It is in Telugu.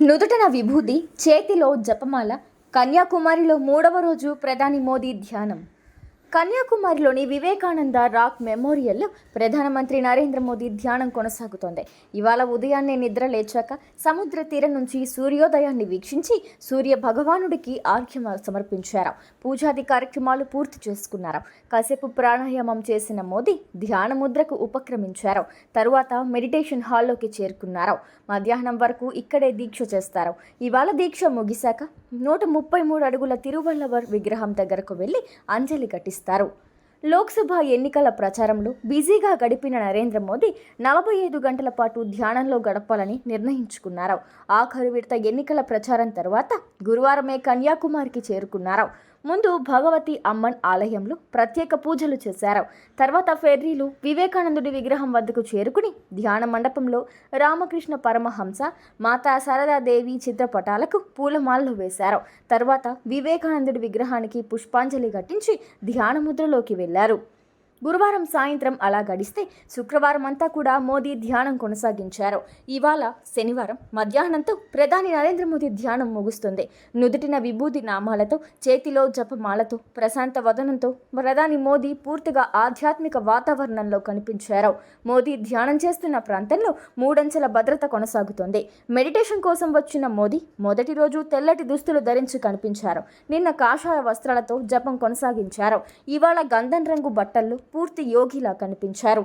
నుదుటన విభూది, చేతిలో జపమాల. కన్యాకుమారిలో 3వ రోజు ప్రధాని మోదీ ధ్యానం. కన్యాకుమారిలోని వివేకానంద రాక్ మెమోరియల్లో ప్రధానమంత్రి నరేంద్ర మోదీ ధ్యానం కొనసాగుతోంది. ఇవాళ ఉదయాన్నే నిద్ర లేచాక సముద్ర తీరం నుంచి సూర్యోదయాన్ని వీక్షించి సూర్య భగవానుడికి ఆర్ఘ్యం సమర్పించారు. పూజాది కార్యక్రమాలు పూర్తి చేసుకున్నారు. కాసేపు ప్రాణాయామం చేసిన మోదీ ధ్యాన ముద్రకు ఉపక్రమించారు. తరువాత మెడిటేషన్ హాల్లోకి చేరుకున్నారు. మధ్యాహ్నం వరకు ఇక్కడే దీక్ష చేస్తారు. ఇవాళ దీక్ష ముగిశాక 133 అడుగుల తిరువల్లవర్ విగ్రహం దగ్గరకు వెళ్లి అంజలి ఘటిస్తారు. లోక్సభ ఎన్నికల ప్రచారంలో బిజీగా గడిపిన నరేంద్ర మోదీ 45 గంటల పాటు ధ్యానంలో గడపాలని నిర్ణయించుకున్నారు. ఆఖరు విడత ఎన్నికల ప్రచారం తర్వాత గురువారమే కన్యాకుమారికి చేరుకున్నారు. ముందు భగవతి అమ్మన్ ఆలయంలో ప్రత్యేక పూజలు చేశారు. తర్వాత ఫెర్రీలు వివేకానందుడి విగ్రహం వద్దకు చేరుకుని ధ్యాన మండపంలో రామకృష్ణ పరమహంస, మాతా శారదాదేవి చిత్రపటాలకు పూలమాలలు వేశారు. తర్వాత వివేకానందుడి విగ్రహానికి పుష్పాంజలి ఘటించి ధ్యాన ముద్రలోకి వెళ్లారు. గురువారం సాయంత్రం అలా గడిస్తే శుక్రవారం అంతా కూడా మోదీ ధ్యానం కొనసాగించారు. ఇవాళ శనివారం మధ్యాహ్నంతో ప్రధాని నరేంద్ర మోదీ ధ్యానం ముగుస్తుంది. నుదుటిన విభూది నామాలతో, చేతిలో జపమాలతో, ప్రశాంత వదనంతో ప్రధాని మోదీ పూర్తిగా ఆధ్యాత్మిక వాతావరణంలో కనిపించారు. మోదీ ధ్యానం చేస్తున్న ప్రాంతంలో 3 అంచెల భద్రత కొనసాగుతోంది. మెడిటేషన్ కోసం వచ్చిన మోదీ మొదటి రోజు తెల్లటి దుస్తులు ధరించి కనిపించారు. నిన్న కాషాయ వస్త్రాలతో జపం కొనసాగించారు. ఇవాళ గంధం రంగు బట్టల్లో పూర్తి యోగిలా కనిపించారు.